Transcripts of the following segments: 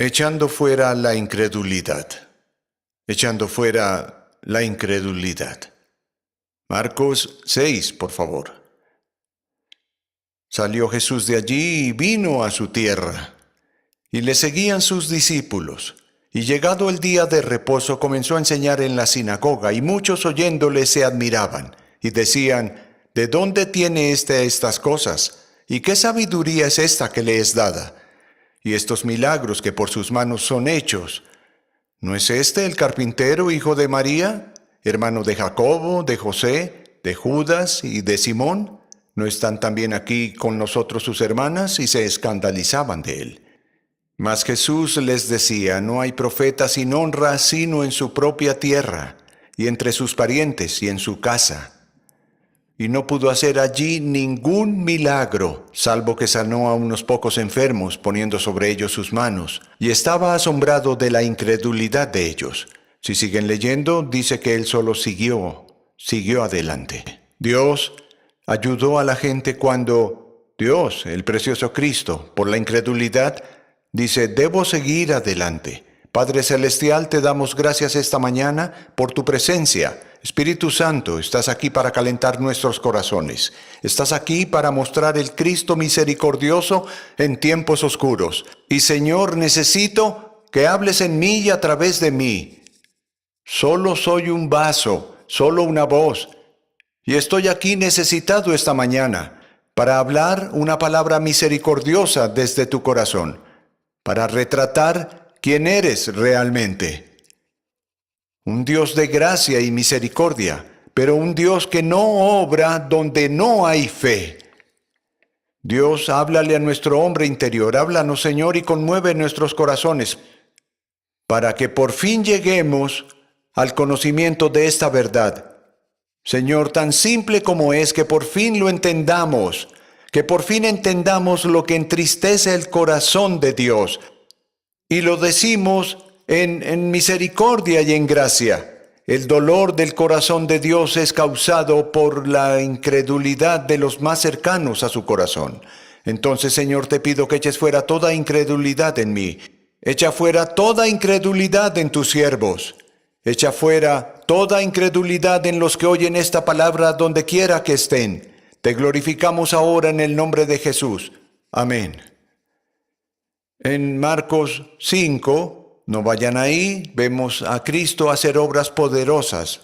Echando fuera la incredulidad. Echando fuera la incredulidad. Marcos 6, por favor. Salió Jesús de allí y vino a su tierra, y le seguían sus discípulos. Y llegado el día de reposo comenzó a enseñar en la sinagoga, y muchos oyéndole se admiraban, y decían: ¿De dónde tiene estas cosas? ¿Y qué sabiduría es esta que le es dada? Y estos milagros que por sus manos son hechos, ¿no es este el carpintero, hijo de María, hermano de Jacobo, de José, de Judas y de Simón? ¿No están también aquí con nosotros sus hermanas? Y se escandalizaban de él. Mas Jesús les decía: no hay profeta sin honra sino en su propia tierra, y entre sus parientes y en su casa. Y no pudo hacer allí ningún milagro, salvo que sanó a unos pocos enfermos, poniendo sobre ellos sus manos. Y estaba asombrado de la incredulidad de ellos. Si siguen leyendo, dice que él solo siguió adelante. Dios ayudó a la gente cuando Dios, el precioso Cristo, por la incredulidad, dice: debo seguir adelante. Padre Celestial, te damos gracias esta mañana por tu presencia. Espíritu Santo, estás aquí para calentar nuestros corazones. Estás aquí para mostrar el Cristo misericordioso en tiempos oscuros. Y Señor, necesito que hables en mí y a través de mí. Solo soy un vaso, solo una voz. Y estoy aquí necesitado esta mañana para hablar una palabra misericordiosa desde tu corazón, para retratar quién eres realmente. Un Dios de gracia y misericordia, pero un Dios que no obra donde no hay fe. Dios, háblale a nuestro hombre interior, háblanos, Señor, y conmueve nuestros corazones, para que por fin lleguemos al conocimiento de esta verdad. Señor, tan simple como es, que por fin lo entendamos, que por fin entendamos lo que entristece el corazón de Dios, y lo decimos en misericordia y en gracia. El dolor del corazón de Dios es causado por la incredulidad de los más cercanos a su corazón. Entonces, Señor, te pido que eches fuera toda incredulidad en mí. Echa fuera toda incredulidad en tus siervos. Echa fuera toda incredulidad en los que oyen esta palabra donde quiera que estén. Te glorificamos ahora en el nombre de Jesús. Amén. En Marcos 5, no vayan ahí, vemos a Cristo hacer obras poderosas.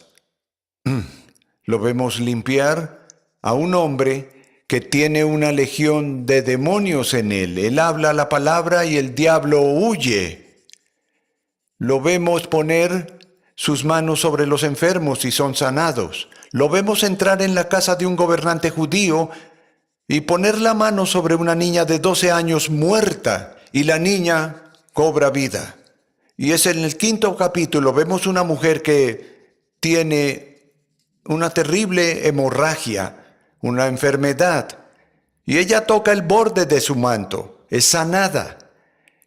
Lo vemos limpiar a un hombre que tiene una legión de demonios en él. Él habla la palabra y el diablo huye. Lo vemos poner sus manos sobre los enfermos y son sanados. Lo vemos entrar en la casa de un gobernante judío y poner la mano sobre una niña de 12 años muerta, y la niña cobra vida. Y es en el 5º capítulo, vemos una mujer que tiene una terrible hemorragia, una enfermedad, y ella toca el borde de su manto, es sanada.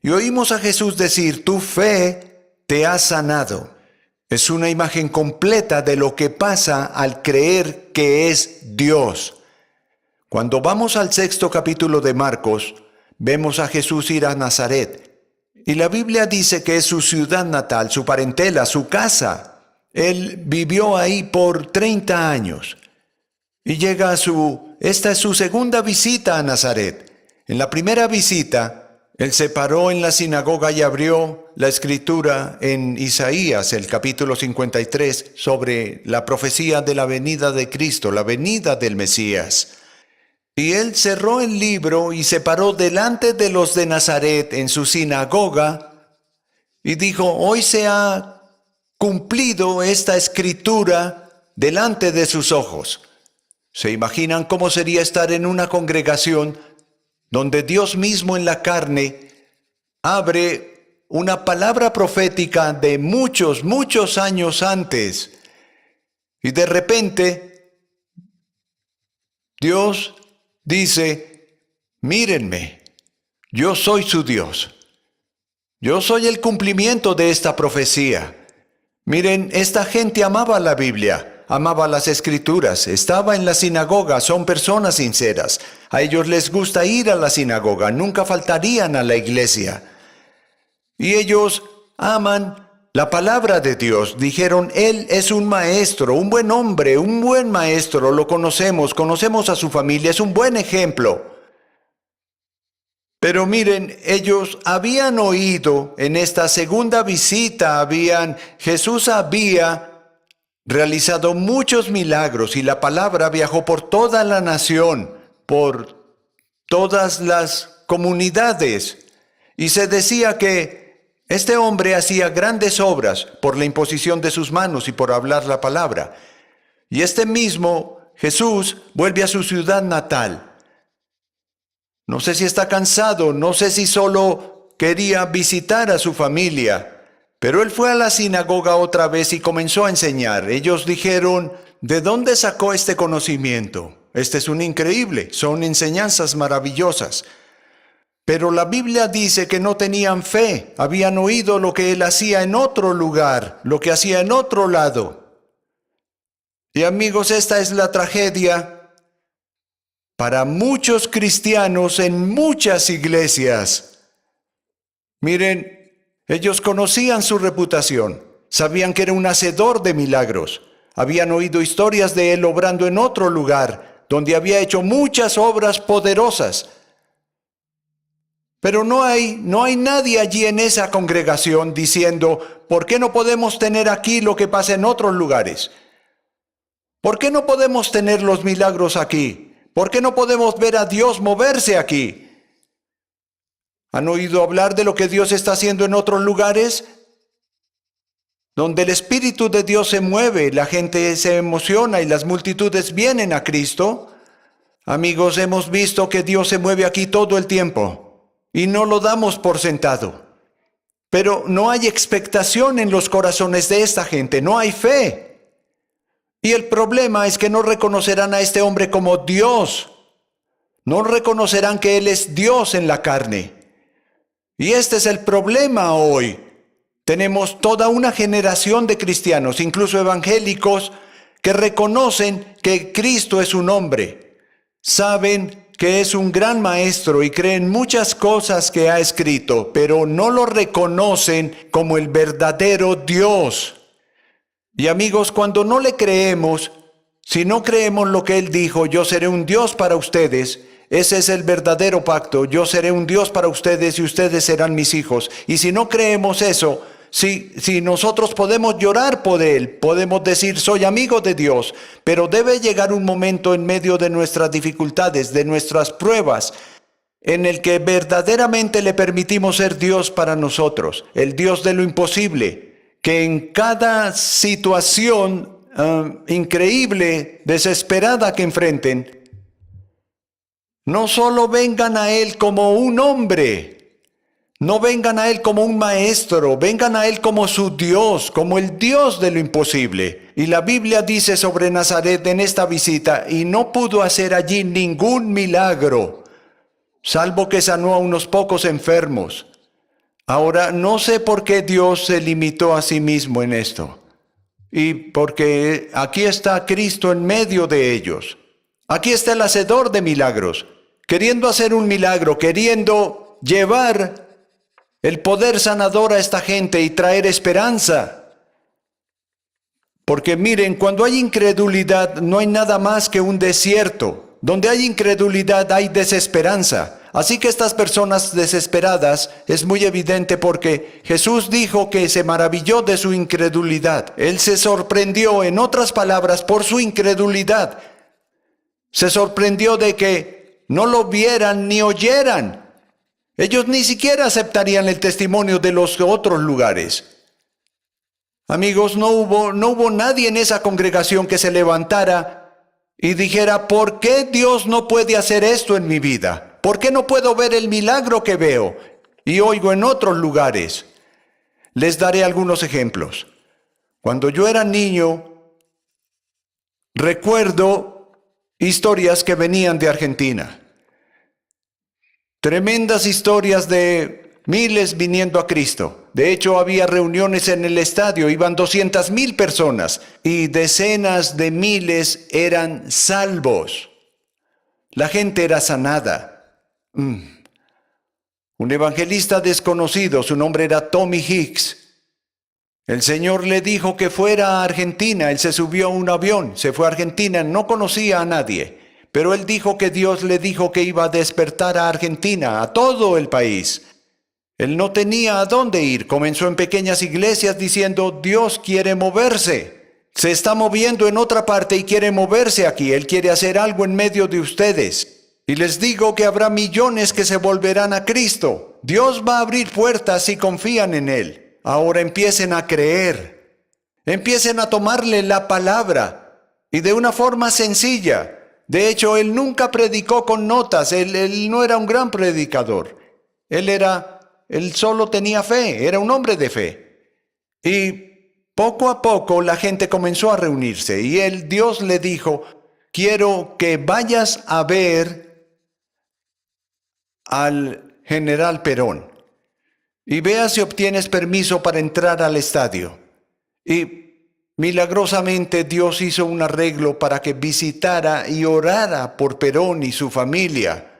Y oímos a Jesús decir: tu fe te ha sanado. Es una imagen completa de lo que pasa al creer que es Dios. Cuando vamos al 6º capítulo de Marcos, vemos a Jesús ir a Nazaret. Y la Biblia dice que es su ciudad natal, su parentela, su casa. Él vivió ahí por 30 años. Y llega esta es su segunda visita a Nazaret. En la primera visita, él se paró en la sinagoga y abrió la escritura en Isaías, el capítulo 53, sobre la profecía de la venida de Cristo, la venida del Mesías. Y él cerró el libro y se paró delante de los de Nazaret en su sinagoga y dijo: hoy se ha cumplido esta escritura delante de sus ojos. ¿Se imaginan cómo sería estar en una congregación donde Dios mismo en la carne abre una palabra profética de muchos, muchos años antes? Y de repente Dios dice: mírenme, yo soy su Dios. Yo soy el cumplimiento de esta profecía. Miren, esta gente amaba la Biblia, amaba las Escrituras, estaba en la sinagoga, son personas sinceras. A ellos les gusta ir a la sinagoga, nunca faltarían a la iglesia. Y ellos aman la palabra de Dios. Dijeron, Él es un maestro, un buen hombre, un buen maestro. Lo conocemos, conocemos a su familia, es un buen ejemplo. Pero miren, ellos habían oído en esta segunda visita, Jesús había realizado muchos milagros y la palabra viajó por toda la nación, por todas las comunidades. Y se decía que este hombre hacía grandes obras por la imposición de sus manos y por hablar la palabra. Y este mismo Jesús vuelve a su ciudad natal. No sé si está cansado, no sé si solo quería visitar a su familia, pero él fue a la sinagoga otra vez y comenzó a enseñar. Ellos dijeron, ¿de dónde sacó este conocimiento? Este es un increíble, son enseñanzas maravillosas. Pero la Biblia dice que no tenían fe, habían oído lo que él hacía en otro lugar, lo que hacía en otro lado. Y amigos, esta es la tragedia para muchos cristianos en muchas iglesias. Miren, ellos conocían su reputación, sabían que era un hacedor de milagros, habían oído historias de él obrando en otro lugar, donde había hecho muchas obras poderosas. Pero no hay nadie allí en esa congregación diciendo, ¿por qué no podemos tener aquí lo que pasa en otros lugares? ¿Por qué no podemos tener los milagros aquí? ¿Por qué no podemos ver a Dios moverse aquí? ¿Han oído hablar de lo que Dios está haciendo en otros lugares? Donde el Espíritu de Dios se mueve, la gente se emociona y las multitudes vienen a Cristo. Amigos, hemos visto que Dios se mueve aquí todo el tiempo y no lo damos por sentado. Pero no hay expectación en los corazones de esta gente, no hay fe. Y el problema es que no reconocerán a este hombre como Dios. No reconocerán que Él es Dios en la carne. Y este es el problema hoy. Tenemos toda una generación de cristianos, incluso evangélicos, que reconocen que Cristo es un hombre. Saben que es un gran maestro y creen muchas cosas que ha escrito, pero no lo reconocen como el verdadero Dios. Y amigos, cuando no le creemos, si no creemos lo que Él dijo, yo seré un Dios para ustedes, ese es el verdadero pacto, yo seré un Dios para ustedes y ustedes serán mis hijos. Y si no creemos eso, si nosotros podemos llorar por Él, podemos decir, soy amigo de Dios, pero debe llegar un momento en medio de nuestras dificultades, de nuestras pruebas, en el que verdaderamente le permitimos ser Dios para nosotros, el Dios de lo imposible, que en cada situación increíble, desesperada que enfrenten, no solo vengan a Él como un hombre, no vengan a Él como un maestro, vengan a Él como su Dios, como el Dios de lo imposible. Y la Biblia dice sobre Nazaret en esta visita, y no pudo hacer allí ningún milagro, salvo que sanó a unos pocos enfermos. Ahora, no sé por qué Dios se limitó a sí mismo en esto. Y porque aquí está Cristo en medio de ellos. Aquí está el hacedor de milagros, queriendo hacer un milagro, queriendo llevar el poder sanador a esta gente y traer esperanza. Porque miren, cuando hay incredulidad, no hay nada más que un desierto. Donde hay incredulidad hay desesperanza. Así que estas personas desesperadas es muy evidente porque Jesús dijo que se maravilló de su incredulidad. Él se sorprendió, en otras palabras, por su incredulidad. Se sorprendió de que no lo vieran ni oyeran. Ellos ni siquiera aceptarían el testimonio de los otros lugares. Amigos, no hubo nadie en esa congregación que se levantara y dijera, ¿por qué Dios no puede hacer esto en mi vida? ¿Por qué no puedo ver el milagro que veo y oigo en otros lugares? Les daré algunos ejemplos. Cuando yo era niño, recuerdo historias que venían de Argentina. Tremendas historias de miles viniendo a Cristo. De hecho, había reuniones en el estadio, iban 200,000 personas y decenas de miles eran salvos. La gente era sanada. un evangelista desconocido, su nombre era Tommy Hicks. El Señor le dijo que fuera a Argentina, él se subió a un avión, se fue a Argentina, no conocía a nadie, pero él dijo que Dios le dijo que iba a despertar a Argentina, a todo el país. Él no tenía a dónde ir, comenzó en pequeñas iglesias diciendo, Dios quiere moverse, se está moviendo en otra parte y quiere moverse aquí, Él quiere hacer algo en medio de ustedes. Y les digo que habrá millones que se volverán a Cristo. Dios va a abrir puertas si confían en Él. Ahora empiecen a creer, empiecen a tomarle la palabra y de una forma sencilla. De hecho, él nunca predicó con notas, él no era un gran predicador. Él solo tenía fe, era un hombre de fe. Y poco a poco la gente comenzó a reunirse y Dios le dijo, quiero que vayas a ver al general Perón. Y vea si obtienes permiso para entrar al estadio. Y milagrosamente Dios hizo un arreglo para que visitara y orara por Perón y su familia.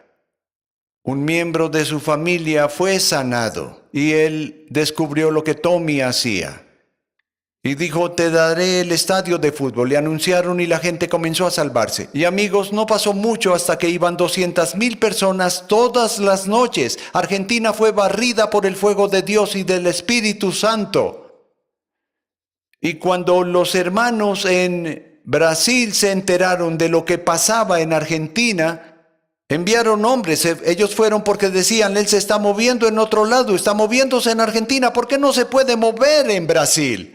Un miembro de su familia fue sanado y él descubrió lo que Tommy hacía. Y dijo, te daré el estadio de fútbol. Le anunciaron y la gente comenzó a salvarse. Y amigos, no pasó mucho hasta que iban 200,000 personas todas las noches. Argentina fue barrida por el fuego de Dios y del Espíritu Santo. Y cuando los hermanos en Brasil se enteraron de lo que pasaba en Argentina, enviaron hombres. Ellos fueron porque decían, él se está moviendo en otro lado, está moviéndose en Argentina. ¿Por qué no se puede mover en Brasil?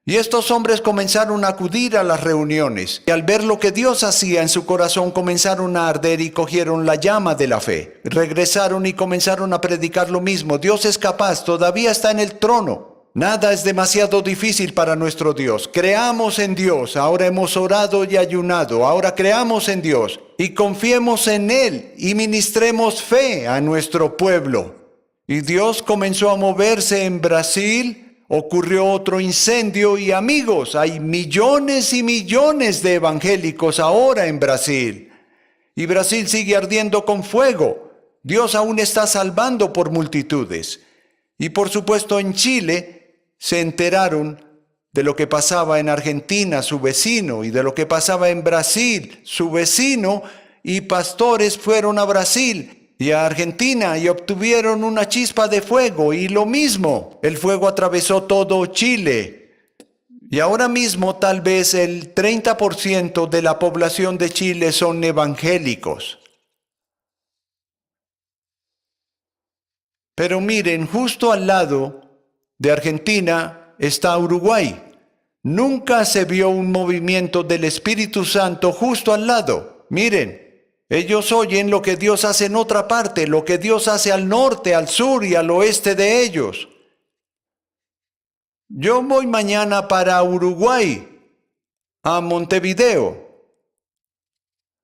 Y estos hombres comenzaron a acudir a las reuniones, y al ver lo que Dios hacía en su corazón comenzaron a arder y cogieron la llama de la fe. Regresaron y comenzaron a predicar lo mismo. Dios es capaz, todavía está en el trono. Nada es demasiado difícil para nuestro Dios. Creamos en Dios, ahora hemos orado y ayunado, ahora creamos en Dios y confiemos en Él y ministremos fe a nuestro pueblo. Y Dios comenzó a moverse en Brasil. Ocurrió otro incendio y amigos, hay millones y millones de evangélicos ahora en Brasil. Y Brasil sigue ardiendo con fuego. Dios aún está salvando por multitudes. Y por supuesto en Chile se enteraron de lo que pasaba en Argentina, su vecino, y de lo que pasaba en Brasil, su vecino, y pastores fueron a Brasil y a Argentina y obtuvieron una chispa de fuego y lo mismo, el fuego atravesó todo Chile. Y ahora mismo tal vez el 30% de la población de Chile son evangélicos. Pero miren, justo al lado de Argentina está Uruguay. Nunca se vio un movimiento del Espíritu Santo justo al lado. Miren. Ellos oyen lo que Dios hace en otra parte, lo que Dios hace al norte, al sur y al oeste de ellos. Yo voy mañana para Uruguay, a Montevideo.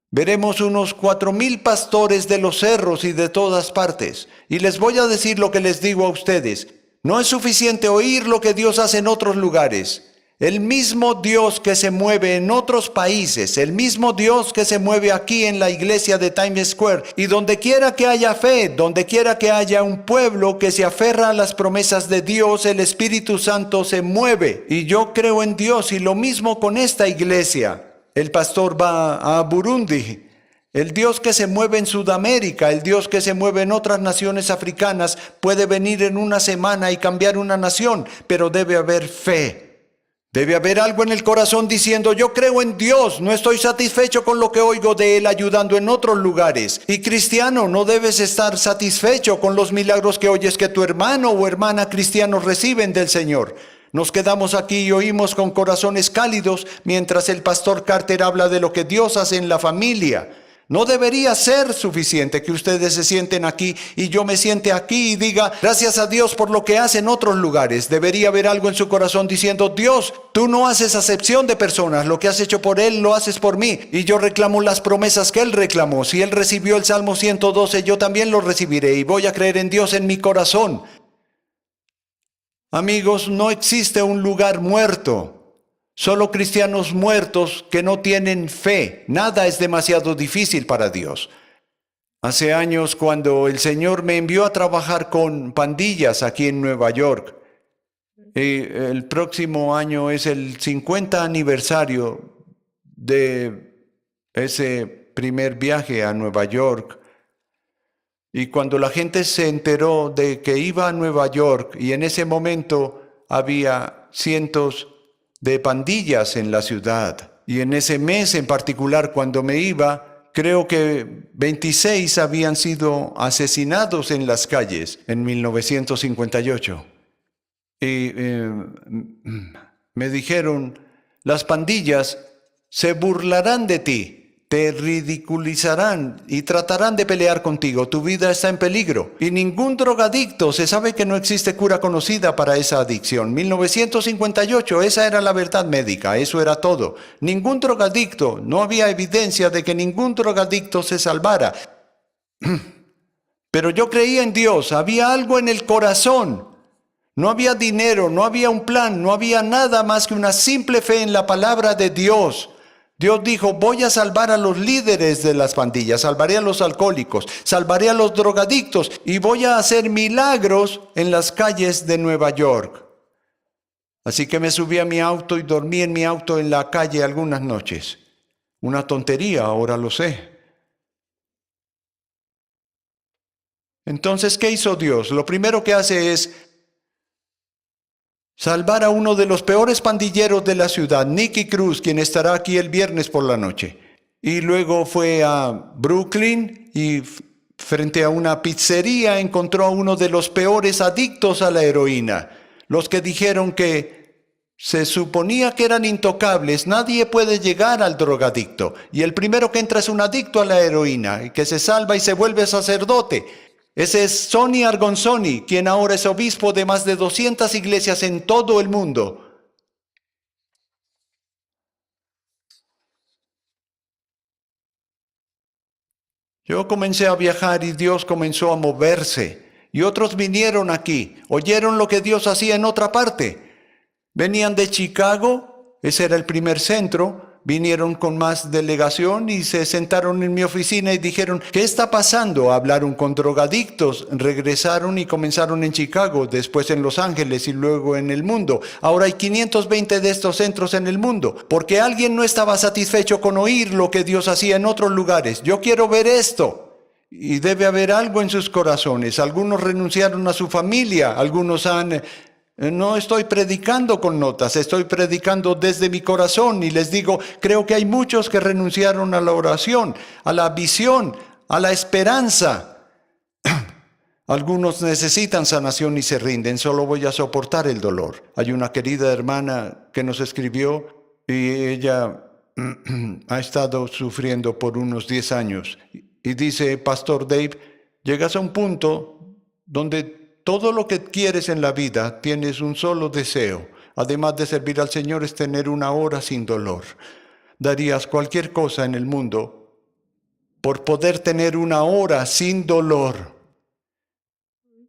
Veremos unos 4,000 pastores de los cerros y de todas partes. Y les voy a decir lo que les digo a ustedes. No es suficiente oír lo que Dios hace en otros lugares. El mismo Dios que se mueve en otros países, el mismo Dios que se mueve aquí en la iglesia de Times Square, y donde quiera que haya fe, donde quiera que haya un pueblo que se aferra a las promesas de Dios, el Espíritu Santo se mueve. Y yo creo en Dios y lo mismo con esta iglesia. El pastor va a Burundi. El Dios que se mueve en Sudamérica, el Dios que se mueve en otras naciones africanas, puede venir en una semana y cambiar una nación, pero debe haber fe. Debe haber algo en el corazón diciendo, yo creo en Dios, no estoy satisfecho con lo que oigo de Él ayudando en otros lugares. Y cristiano, no debes estar satisfecho con los milagros que oyes que tu hermano o hermana cristianos reciben del Señor. Nos quedamos aquí y oímos con corazones cálidos mientras el pastor Carter habla de lo que Dios hace en la familia. No debería ser suficiente que ustedes se sienten aquí y yo me siente aquí y diga, gracias a Dios por lo que hace en otros lugares. Debería haber algo en su corazón diciendo, Dios, tú no haces acepción de personas. Lo que has hecho por Él, lo haces por mí. Y yo reclamo las promesas que Él reclamó. Si Él recibió el Salmo 112, yo también lo recibiré y voy a creer en Dios en mi corazón. Amigos, no existe un lugar muerto. Solo cristianos muertos que no tienen fe. Nada es demasiado difícil para Dios. Hace años, cuando el Señor me envió a trabajar con pandillas aquí en Nueva York, y el próximo año es el 50 aniversario de ese primer viaje a Nueva York. Y cuando la gente se enteró de que iba a Nueva York, y en ese momento había cientos de pandillas en la ciudad, y en ese mes en particular cuando me iba, creo que 26 habían sido asesinados en las calles en 1958. Y me dijeron, las pandillas se burlarán de ti, te ridiculizarán y tratarán de pelear contigo. Tu vida está en peligro. Y ningún drogadicto, se sabe que no existe cura conocida para esa adicción. 1958, esa era la verdad médica, eso era todo. Ningún drogadicto, no había evidencia de que ningún drogadicto se salvara. Pero yo creía en Dios, había algo en el corazón. No había dinero, no había un plan, no había nada más que una simple fe en la palabra de Dios. Dios dijo, voy a salvar a los líderes de las pandillas, salvaré a los alcohólicos, salvaré a los drogadictos y voy a hacer milagros en las calles de Nueva York. Así que me subí a mi auto y dormí en mi auto en la calle algunas noches. Una tontería, ahora lo sé. Entonces, ¿qué hizo Dios? Lo primero que hace es salvar a uno de los peores pandilleros de la ciudad, Nicky Cruz, quien estará aquí el viernes por la noche. Y luego fue a Brooklyn y frente a una pizzería encontró a uno de los peores adictos a la heroína. Los que dijeron que se suponía que eran intocables, nadie puede llegar al drogadicto. Y el primero que entra es un adicto a la heroína, y que se salva y se vuelve sacerdote. Ese es Sonny Argonzoni, quien ahora es obispo de más de 200 iglesias en todo el mundo. Yo comencé a viajar y Dios comenzó a moverse. Y otros vinieron aquí, oyeron lo que Dios hacía en otra parte. Venían de Chicago, ese era el primer centro. Vinieron con más delegación y se sentaron en mi oficina y dijeron, ¿qué está pasando? Hablaron con drogadictos, regresaron y comenzaron en Chicago, después en Los Ángeles y luego en el mundo. Ahora hay 520 de estos centros en el mundo, porque alguien no estaba satisfecho con oír lo que Dios hacía en otros lugares. Yo quiero ver esto. Y debe haber algo en sus corazones. Algunos renunciaron a su familia, algunos han... No estoy predicando con notas, estoy predicando desde mi corazón y les digo, creo que hay muchos que renunciaron a la oración, a la visión, a la esperanza. Algunos necesitan sanación y se rinden, solo voy a soportar el dolor. Hay una querida hermana que nos escribió y ella ha estado sufriendo por unos 10 años. Y dice, Pastor Dave, llegas a un punto donde todo lo que quieres en la vida tienes un solo deseo, además de servir al Señor, es tener una hora sin dolor. Darías cualquier cosa en el mundo por poder tener una hora sin dolor.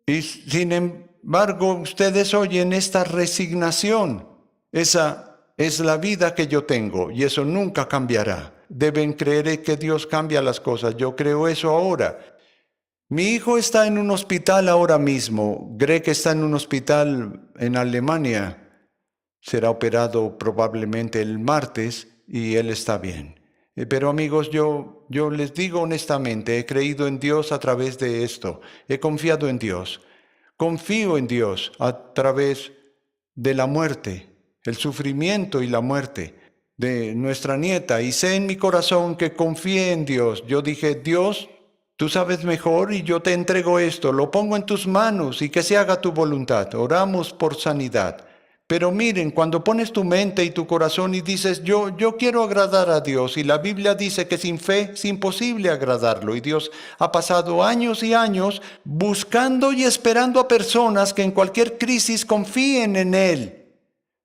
Y sin embargo, ustedes oyen esta resignación. Esa es la vida que yo tengo y eso nunca cambiará. Deben creer que Dios cambia las cosas. Yo creo eso ahora. Mi hijo está en un hospital ahora mismo. Greg está en un hospital en Alemania. Será operado probablemente el martes y él está bien. Pero amigos, yo les digo honestamente, he creído en Dios a través de esto. He confiado en Dios. Confío en Dios a través de la muerte, el sufrimiento y la muerte de nuestra nieta. Y sé en mi corazón que confié en Dios. Yo dije, Dios, tú sabes mejor y yo te entrego esto, lo pongo en tus manos y que se haga tu voluntad. Oramos por sanidad. Pero miren, cuando pones tu mente y tu corazón y dices, yo quiero agradar a Dios, y la Biblia dice que sin fe es imposible agradarlo, y Dios ha pasado años y años buscando y esperando a personas que en cualquier crisis confíen en Él.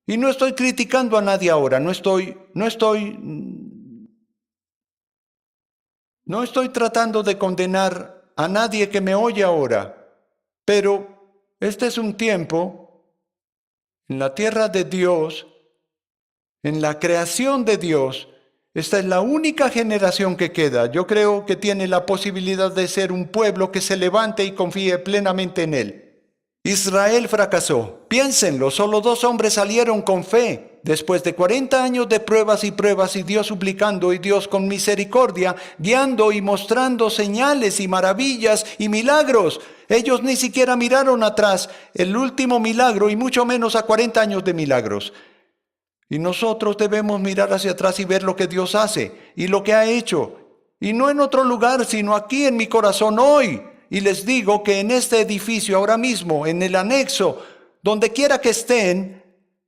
Y no estoy criticando a nadie ahora, no estoy tratando de condenar a nadie que me oye ahora, pero este es un tiempo en la tierra de Dios, en la creación de Dios, Esta es la única generación que queda. Yo creo que tiene la posibilidad de ser un pueblo que se levante y confíe plenamente en él. Israel fracasó. Piénsenlo, solo 2 hombres salieron con fe. Después de 40 años de pruebas y Dios suplicando y Dios con misericordia, guiando y mostrando señales y maravillas y milagros. Ellos ni siquiera miraron atrás el último milagro y mucho menos a 40 años de milagros. Y nosotros debemos mirar hacia atrás y ver lo que Dios hace y lo que ha hecho. Y no en otro lugar, sino aquí en mi corazón hoy. Y les digo que en este edificio ahora mismo, en el anexo, donde quiera que estén,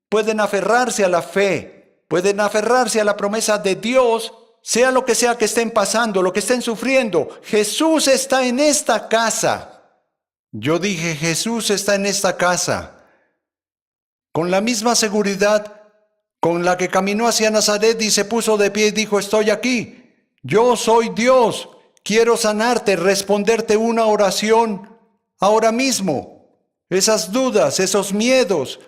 pueden aferrarse a la fe, pueden aferrarse a la promesa de Dios, sea lo que sea que estén pasando, lo que estén sufriendo. Jesús está en esta casa. Yo dije, Jesús está en esta casa. Con la misma seguridad con la que caminó hacia Nazaret y se puso de pie y dijo, estoy aquí. Yo soy Dios. Quiero sanarte, responderte una oración ahora mismo. Esas dudas, esos miedos.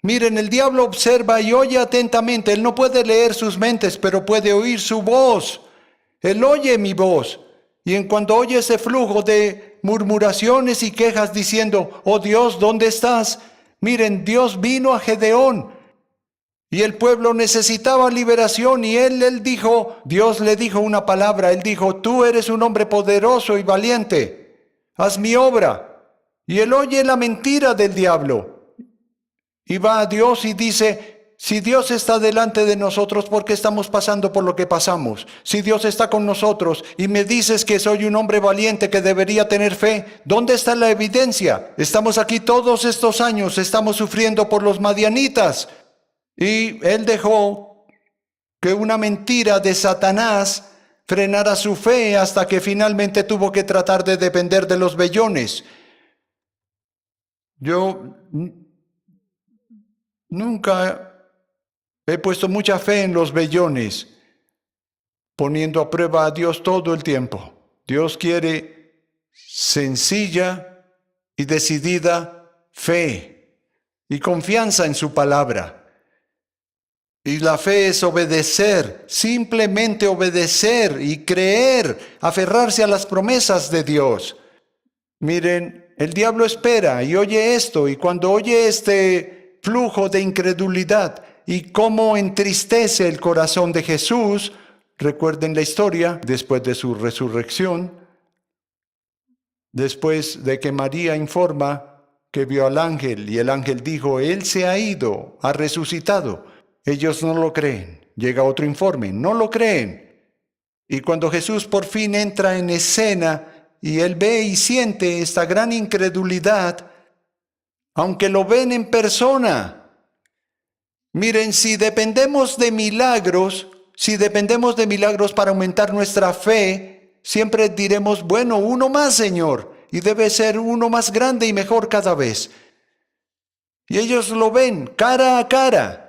Miren, el diablo observa y oye atentamente. Él no puede leer sus mentes, pero puede oír su voz. Él oye mi voz. Y en cuanto oye ese flujo de murmuraciones y quejas diciendo, oh Dios, ¿dónde estás? Miren, Dios vino a Gedeón. Y el pueblo necesitaba liberación y él dijo, Dios le dijo una palabra, él dijo, tú eres un hombre poderoso y valiente, haz mi obra. Y él oye la mentira del diablo y va a Dios y dice, si Dios está delante de nosotros, ¿por qué estamos pasando por lo que pasamos? Si Dios está con nosotros y me dices que soy un hombre valiente que debería tener fe, ¿dónde está la evidencia? Estamos aquí todos estos años, estamos sufriendo por los madianitas. Y él dejó que una mentira de Satanás frenara su fe hasta que finalmente tuvo que tratar de depender de los vellones. Yo nunca he puesto mucha fe en los vellones, poniendo a prueba a Dios todo el tiempo. Dios quiere sencilla y decidida fe y confianza en su palabra. Y la fe es obedecer, simplemente obedecer y creer, aferrarse a las promesas de Dios. Miren, el diablo espera y oye esto, y cuando oye este flujo de incredulidad y cómo entristece el corazón de Jesús, recuerden la historia después de su resurrección, después de que María informa que vio al ángel y el ángel dijo, Él se ha ido, ha resucitado. Ellos no lo creen. Llega otro informe, no lo creen. Y cuando Jesús por fin entra en escena y él ve y siente esta gran incredulidad, aunque lo ven en persona. Miren, si dependemos de milagros para aumentar nuestra fe, siempre diremos, bueno, uno más, Señor, y debe ser uno más grande y mejor cada vez. Y ellos lo ven cara a cara.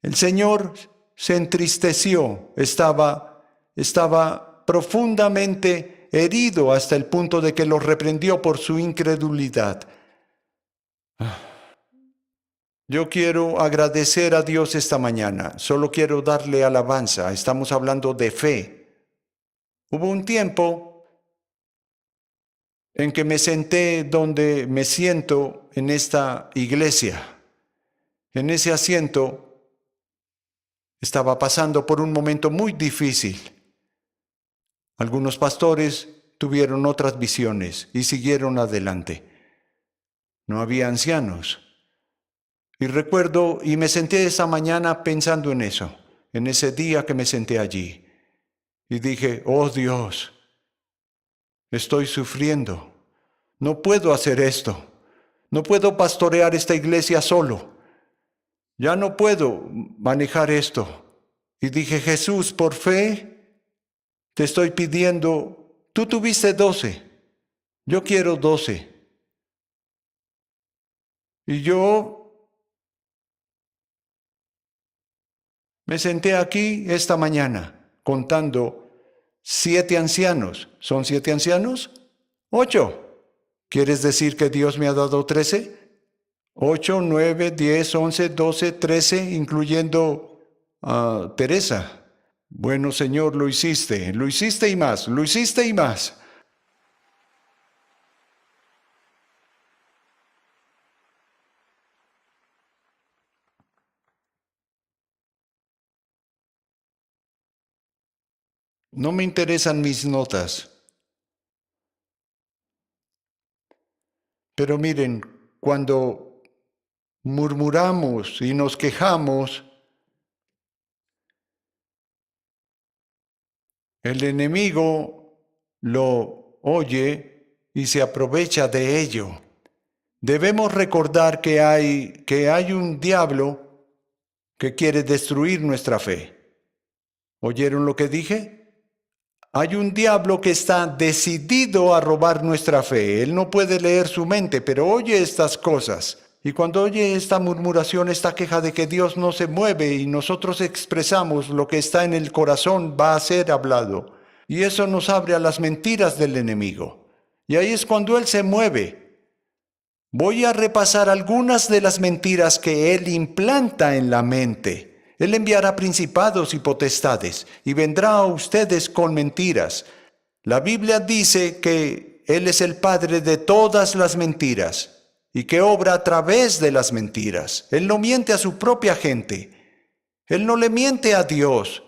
El Señor se entristeció, estaba profundamente herido hasta el punto de que los reprendió por su incredulidad. Yo quiero agradecer a Dios esta mañana, solo quiero darle alabanza, estamos hablando de fe. Hubo un tiempo en que me senté donde me siento en esta iglesia. En ese asiento estaba pasando por un momento muy difícil. Algunos pastores tuvieron otras visiones y siguieron adelante. No había ancianos. Y recuerdo, y me senté esa mañana pensando en eso, en ese día que me senté allí. Y dije, oh Dios, estoy sufriendo. No puedo hacer esto. No puedo pastorear esta iglesia solo. Ya no puedo manejar esto. Y dije, Jesús, por fe, te estoy pidiendo, tú tuviste 12, yo quiero 12. Y yo me senté aquí esta mañana contando 7 ancianos. ¿Son 7 ancianos? 8. ¿Quieres decir que Dios me ha dado 13? 8, 9, 10, 11, 12, 13, incluyendo a Teresa. Bueno, Señor, lo hiciste y más, lo hiciste y más. No me interesan mis notas. Pero miren, cuando murmuramos y nos quejamos, el enemigo lo oye y se aprovecha de ello. Debemos recordar que hay un diablo que quiere destruir nuestra fe. ¿Oyeron lo que dije? Hay un diablo que está decidido a robar nuestra fe. Él no puede leer su mente, pero oye estas cosas. Y cuando oye esta murmuración, esta queja de que Dios no se mueve y nosotros expresamos lo que está en el corazón, va a ser hablado. Y eso nos abre a las mentiras del enemigo. Y ahí es cuando él se mueve. Voy a repasar algunas de las mentiras que él implanta en la mente. Él enviará principados y potestades y vendrá a ustedes con mentiras. La Biblia dice que Él es el padre de todas las mentiras y que obra a través de las mentiras. Él no miente a su propia gente. Él no le miente a Dios.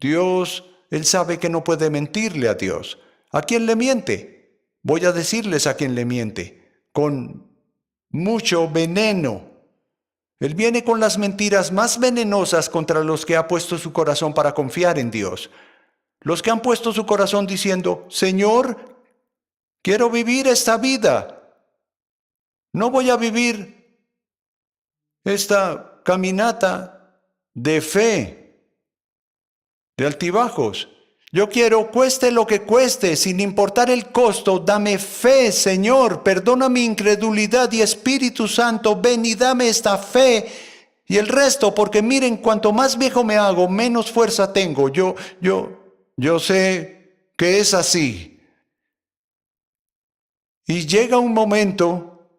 Él sabe que no puede mentirle a Dios. ¿A quién le miente? Voy a decirles a quién le miente. Con mucho veneno. Él viene con las mentiras más venenosas contra los que ha puesto su corazón para confiar en Dios. Los que han puesto su corazón diciendo, Señor, quiero vivir esta vida. No voy a vivir esta caminata de fe, de altibajos. Yo quiero, cueste lo que cueste, sin importar el costo, dame fe, Señor, perdona mi incredulidad y Espíritu Santo, ven y dame esta fe y el resto, porque miren, cuanto más viejo me hago, menos fuerza tengo. Yo sé que es así. Y llega un momento,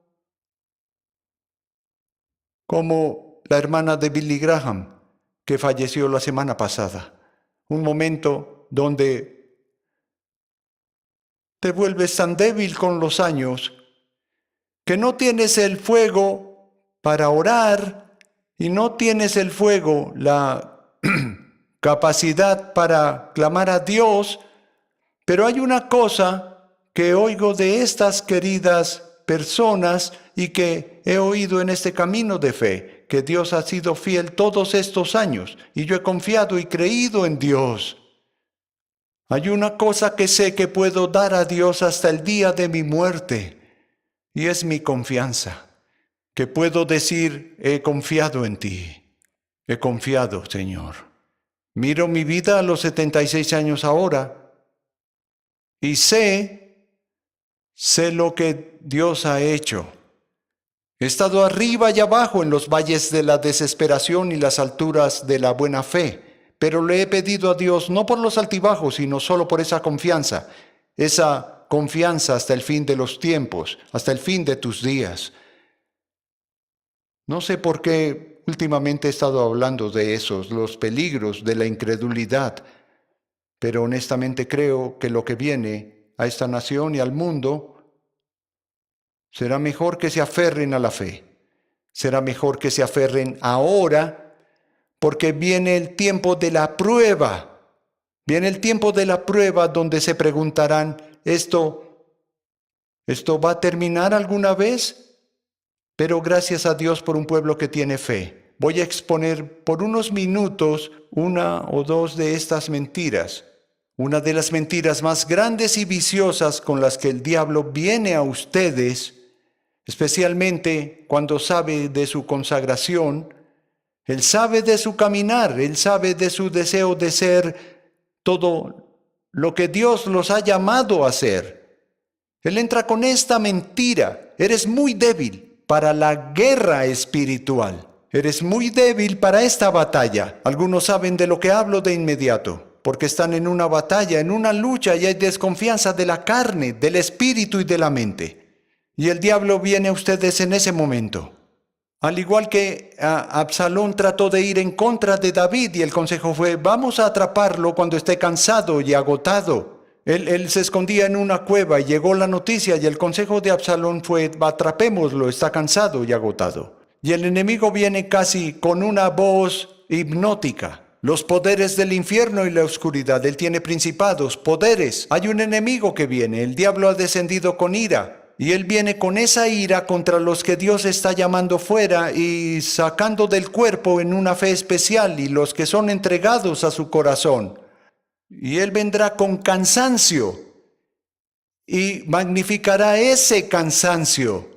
como la hermana de Billy Graham, que falleció la semana pasada, un momento donde te vuelves tan débil con los años que no tienes el fuego para orar y no tienes el fuego, la capacidad para clamar a Dios, pero hay una cosa que oigo de estas queridas personas y que he oído en este camino de fe, que Dios ha sido fiel todos estos años y yo he confiado y creído en Dios. Hay una cosa que sé que puedo dar a Dios hasta el día de mi muerte, y es mi confianza, que puedo decir, he confiado en ti, he confiado, Señor. Miro mi vida a los 76 años ahora, y sé lo que Dios ha hecho. He estado arriba y abajo en los valles de la desesperación y las alturas de la buena fe. Pero le he pedido a Dios no por los altibajos, sino solo por esa confianza hasta el fin de los tiempos, hasta el fin de tus días. No sé por qué últimamente he estado hablando de esos, los peligros de la incredulidad, pero honestamente creo que lo que viene a esta nación y al mundo será mejor que se aferren a la fe, será mejor que se aferren ahora, porque viene el tiempo de la prueba. Viene el tiempo de la prueba donde se preguntarán, ¿esto va a terminar alguna vez? Pero gracias a Dios por un pueblo que tiene fe. Voy a exponer por unos minutos una o dos de estas mentiras. Una de las mentiras más grandes y viciosas con las que el diablo viene a ustedes, especialmente cuando sabe de su consagración. Él sabe de su caminar, Él sabe de su deseo de ser todo lo que Dios los ha llamado a ser. Él entra con esta mentira. Eres muy débil para la guerra espiritual. Eres muy débil para esta batalla. Algunos saben de lo que hablo de inmediato, porque están en una batalla, en una lucha y hay desconfianza de la carne, del espíritu y de la mente. Y el diablo viene a ustedes en ese momento. Al igual que Absalón trató de ir en contra de David y el consejo fue, vamos a atraparlo cuando esté cansado y agotado. Él se escondía en una cueva y llegó la noticia y el consejo de Absalón fue, atrapémoslo, está cansado y agotado. Y el enemigo viene casi con una voz hipnótica. Los poderes del infierno y la oscuridad, él tiene principados, poderes. Hay un enemigo que viene, el diablo ha descendido con ira. Y él viene con esa ira contra los que Dios está llamando fuera y sacando del cuerpo en una fe especial y los que son entregados a su corazón. Y él vendrá con cansancio y magnificará ese cansancio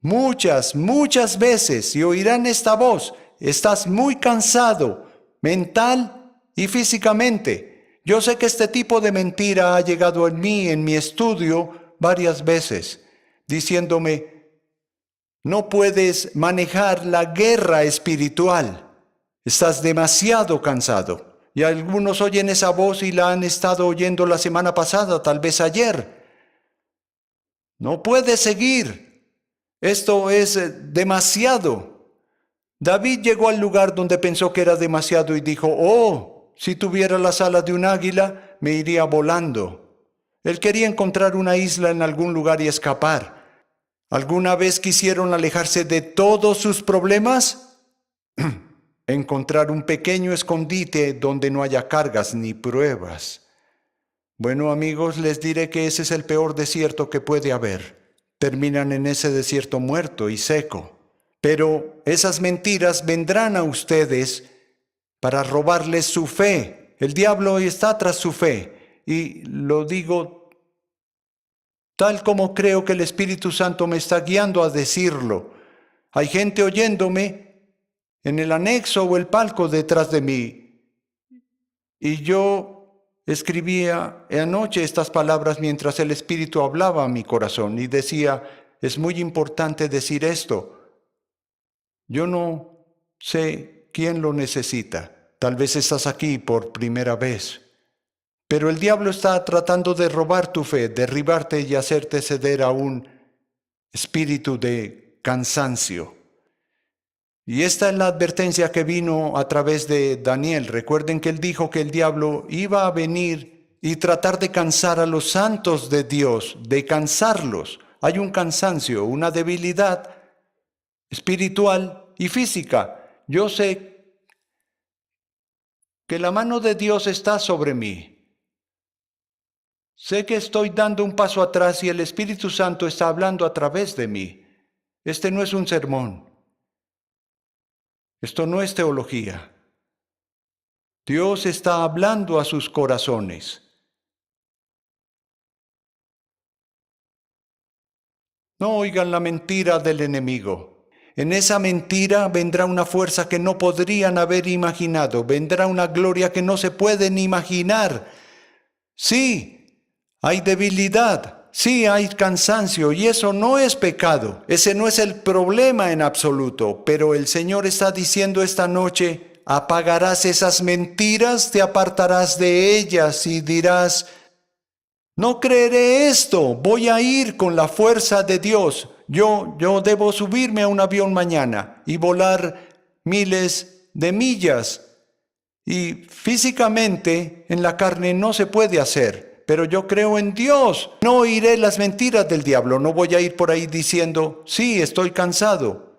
muchas veces y oirán esta voz. Estás muy cansado, mental y físicamente. Yo sé que este tipo de mentira ha llegado en mí, en mi estudio, varias veces, diciéndome, no puedes manejar la guerra espiritual, estás demasiado cansado. Y algunos oyen esa voz y la han estado oyendo la semana pasada, tal vez ayer. No puedes seguir, esto es demasiado. David llegó al lugar donde pensó que era demasiado y dijo, oh, si tuviera las alas de un águila, me iría volando. Él quería encontrar una isla en algún lugar y escapar. ¿Alguna vez quisieron alejarse de todos sus problemas? Encontrar un pequeño escondite donde no haya cargas ni pruebas. Bueno, amigos, les diré que ese es el peor desierto que puede haber. Terminan en ese desierto muerto y seco. Pero esas mentiras vendrán a ustedes para robarles su fe. El diablo está tras su fe. Y lo digo tal como creo que el Espíritu Santo me está guiando a decirlo. Hay gente oyéndome en el anexo o el palco detrás de mí. Y yo escribía anoche estas palabras mientras el Espíritu hablaba a mi corazón y decía, es muy importante decir esto. Yo no sé quién lo necesita. Tal vez estás aquí por primera vez. Pero el diablo está tratando de robar tu fe, derribarte y hacerte ceder a un espíritu de cansancio. Y esta es la advertencia que vino a través de Daniel. Recuerden que él dijo que el diablo iba a venir y tratar de cansar a los santos de Dios, de cansarlos. Hay un cansancio, una debilidad espiritual y física. Yo sé que la mano de Dios está sobre mí. Sé que estoy dando un paso atrás y el Espíritu Santo está hablando a través de mí. Este no es un sermón. Esto no es teología. Dios está hablando a sus corazones. No oigan la mentira del enemigo. En esa mentira vendrá una fuerza que no podrían haber imaginado. Vendrá una gloria que no se pueden imaginar. Sí. Hay debilidad, sí hay cansancio y eso no es pecado. Ese no es el problema en absoluto. Pero el Señor está diciendo esta noche, apagarás esas mentiras, te apartarás de ellas y dirás, no creeré esto, voy a ir con la fuerza de Dios. Yo debo subirme a un avión mañana y volar miles de millas. Y físicamente en la carne no se puede hacer. Pero yo creo en Dios. No oiré las mentiras del diablo. No voy a ir por ahí diciendo, sí, estoy cansado.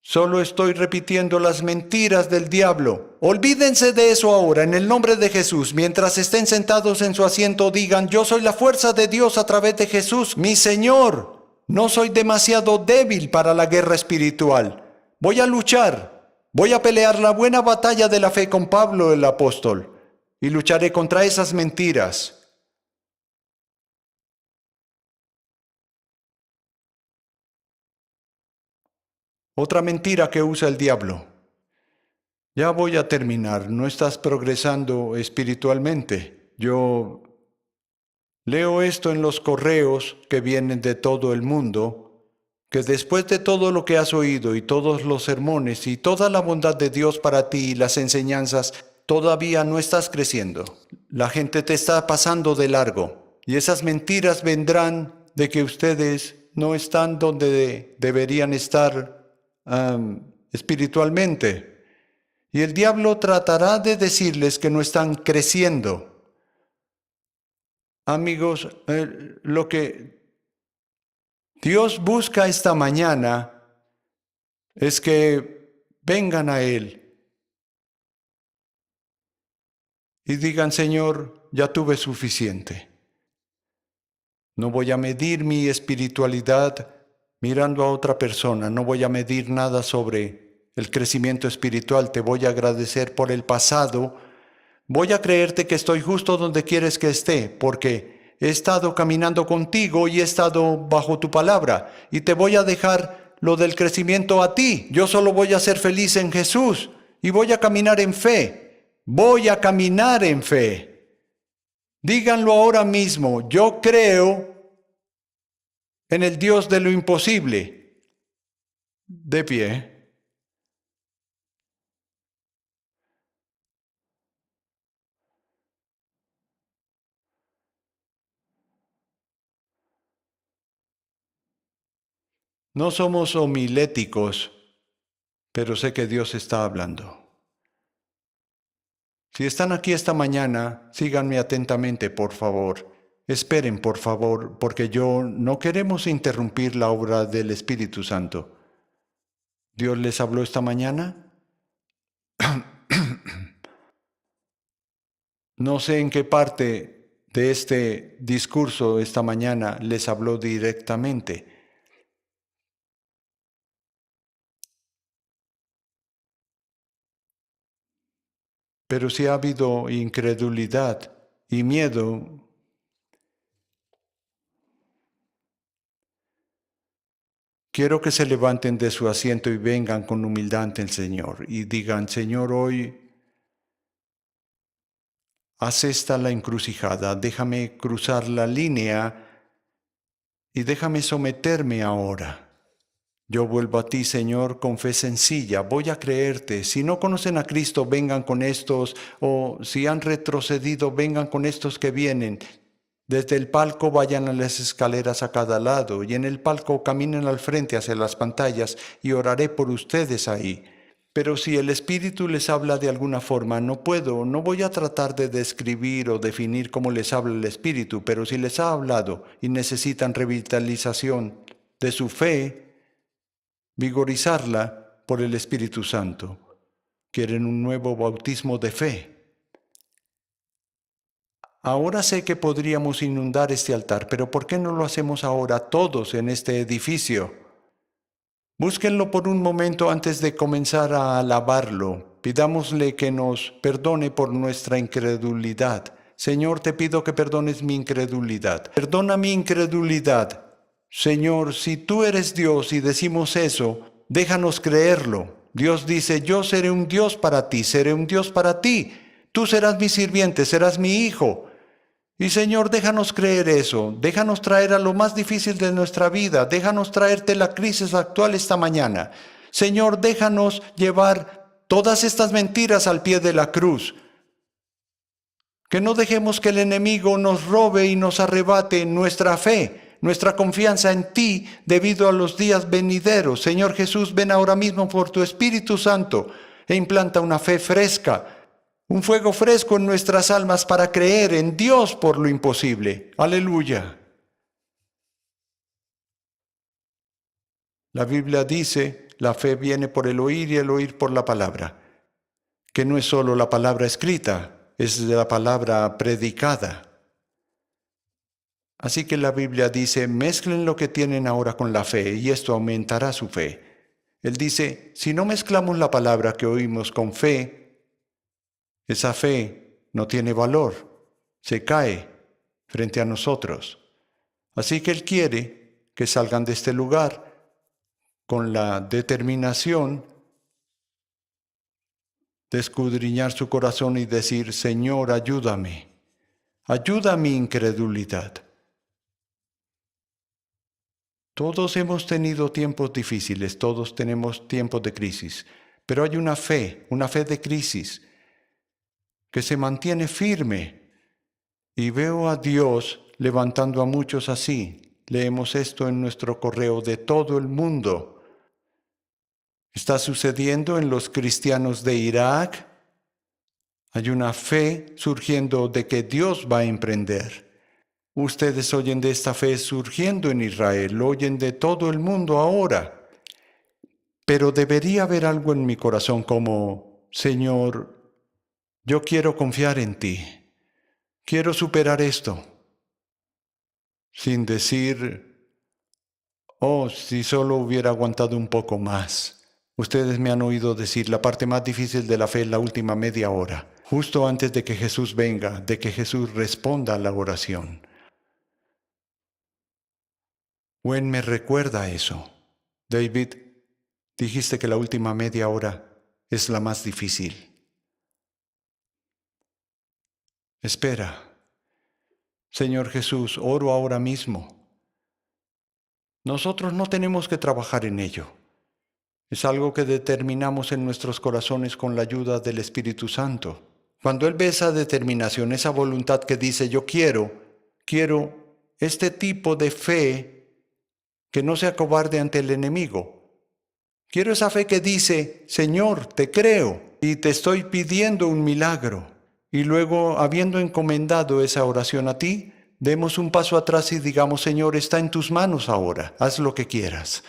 Solo estoy repitiendo las mentiras del diablo. Olvídense de eso ahora, en el nombre de Jesús. Mientras estén sentados en su asiento, digan, yo soy la fuerza de Dios a través de Jesús, mi Señor. No soy demasiado débil para la guerra espiritual. Voy a luchar. Voy a pelear la buena batalla de la fe con Pablo el apóstol. Y lucharé contra esas mentiras. Otra mentira que usa el diablo. Ya voy a terminar, no estás progresando espiritualmente. Yo leo esto en los correos que vienen de todo el mundo, que después de todo lo que has oído y todos los sermones y toda la bondad de Dios para ti y las enseñanzas, todavía no estás creciendo. La gente te está pasando de largo y esas mentiras vendrán de que ustedes no están donde deberían estar espiritualmente. Y el diablo tratará de decirles que no están creciendo. Amigos, lo que Dios busca esta mañana es que vengan a Él y digan, Señor, ya tuve suficiente. No voy a medir mi espiritualidad mirando a otra persona, no voy a medir nada sobre el crecimiento espiritual, te voy a agradecer por el pasado, voy a creerte que estoy justo donde quieres que esté, porque he estado caminando contigo y he estado bajo tu palabra, y te voy a dejar lo del crecimiento a ti. Yo solo voy a ser feliz en Jesús y voy a caminar en fe, voy a caminar en fe. Díganlo ahora mismo, yo creo en el Dios de lo imposible. De pie. No somos homiléticos, pero sé que Dios está hablando. Si están aquí esta mañana, síganme atentamente, por favor. Esperen, por favor, porque no queremos interrumpir la obra del Espíritu Santo. ¿Dios les habló esta mañana? No sé en qué parte de este discurso esta mañana les habló directamente. Pero si ha habido incredulidad y miedo, quiero que se levanten de su asiento y vengan con humildad ante el Señor y digan, Señor, hoy haz esta la encrucijada, déjame cruzar la línea y déjame someterme ahora. Yo vuelvo a ti, Señor, con fe sencilla, voy a creerte. Si no conocen a Cristo, vengan con estos, o si han retrocedido, vengan con estos que vienen. Desde el palco vayan a las escaleras a cada lado, y en el palco caminen al frente hacia las pantallas, y oraré por ustedes ahí. Pero si el Espíritu les habla de alguna forma, no voy a tratar de describir o definir cómo les habla el Espíritu, pero si les ha hablado y necesitan revitalización de su fe, vigorizarla por el Espíritu Santo. Quieren un nuevo bautismo de fe. Ahora sé que podríamos inundar este altar, pero ¿por qué no lo hacemos ahora todos en este edificio? Búsquenlo por un momento antes de comenzar a alabarlo. Pidámosle que nos perdone por nuestra incredulidad. Señor, te pido que perdones mi incredulidad. Perdona mi incredulidad. Señor, si tú eres Dios y decimos eso, déjanos creerlo. Dios dice, yo seré un Dios para ti, seré un Dios para ti. Tú serás mi sirviente, serás mi hijo. Y Señor, déjanos creer eso, déjanos traer a lo más difícil de nuestra vida, déjanos traerte la crisis actual esta mañana. Señor, déjanos llevar todas estas mentiras al pie de la cruz. Que no dejemos que el enemigo nos robe y nos arrebate nuestra fe, nuestra confianza en ti debido a los días venideros. Señor Jesús, ven ahora mismo por tu Espíritu Santo e implanta una fe fresca, un fuego fresco en nuestras almas para creer en Dios por lo imposible. Aleluya. La Biblia dice, la fe viene por el oír y el oír por la palabra. Que no es solo la palabra escrita, es la palabra predicada. Así que la Biblia dice, mezclen lo que tienen ahora con la fe y esto aumentará su fe. Él dice, si no mezclamos la palabra que oímos con fe, esa fe no tiene valor, se cae frente a nosotros. Así que Él quiere que salgan de este lugar con la determinación de escudriñar su corazón y decir, Señor, ayúdame, ayuda a mi incredulidad. Todos hemos tenido tiempos difíciles, todos tenemos tiempos de crisis, pero hay una fe de crisis que se mantiene firme y veo a Dios levantando a muchos así. Leemos esto en nuestro correo de todo el mundo. Está sucediendo en los cristianos de Irak. Hay una fe surgiendo de que Dios va a emprender. Ustedes oyen de esta fe surgiendo en Israel, oyen de todo el mundo ahora. Pero debería haber algo en mi corazón como, Señor, yo quiero confiar en ti. Quiero superar esto. Sin decir, oh, si solo hubiera aguantado un poco más. Ustedes me han oído decir, la parte más difícil de la fe es la última media hora, justo antes de que Jesús venga, de que Jesús responda a la oración. Gwen me recuerda eso. David, dijiste que la última media hora es la más difícil. Espera. Señor Jesús, oro ahora mismo. Nosotros no tenemos que trabajar en ello. Es algo que determinamos en nuestros corazones con la ayuda del Espíritu Santo. Cuando Él ve esa determinación, esa voluntad que dice, yo quiero este tipo de fe que no sea cobarde ante el enemigo. Quiero esa fe que dice, Señor, te creo y te estoy pidiendo un milagro. Y luego, habiendo encomendado esa oración a ti, demos un paso atrás y digamos, Señor, está en tus manos ahora, haz lo que quieras.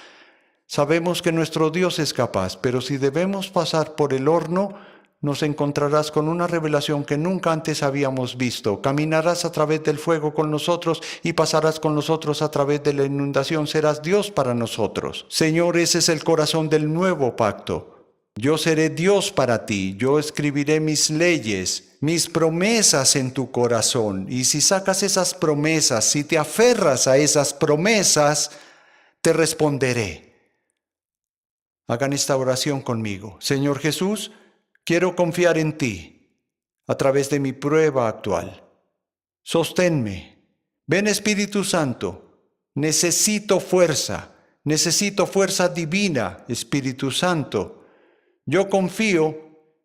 Sabemos que nuestro Dios es capaz, pero si debemos pasar por el horno, nos encontrarás con una revelación que nunca antes habíamos visto. Caminarás a través del fuego con nosotros y pasarás con nosotros a través de la inundación. Serás Dios para nosotros. Señor, ese es el corazón del nuevo pacto. Yo seré Dios para ti. Yo escribiré mis leyes, mis promesas en tu corazón. Y si sacas esas promesas, si te aferras a esas promesas, te responderé. Hagan esta oración conmigo. Señor Jesús, quiero confiar en ti a través de mi prueba actual. Sosténme. Ven Espíritu Santo. Necesito fuerza divina, Espíritu Santo. Yo confío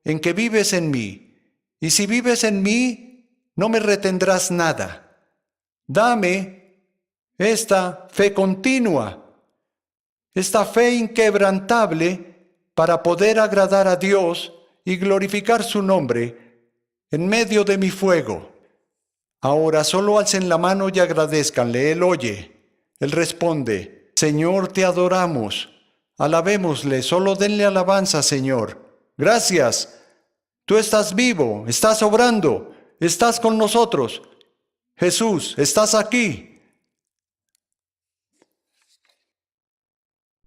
en que vives en mí. Y si vives en mí, no me retendrás nada. Dame esta fe continua. Esta fe inquebrantable para poder agradar a Dios y glorificar su nombre en medio de mi fuego. Ahora solo alcen la mano y agradézcanle. Él oye. Él responde, Señor, te adoramos. Alabémosle, solo denle alabanza, Señor. Gracias. Tú estás vivo, estás obrando, estás con nosotros. Jesús, estás aquí.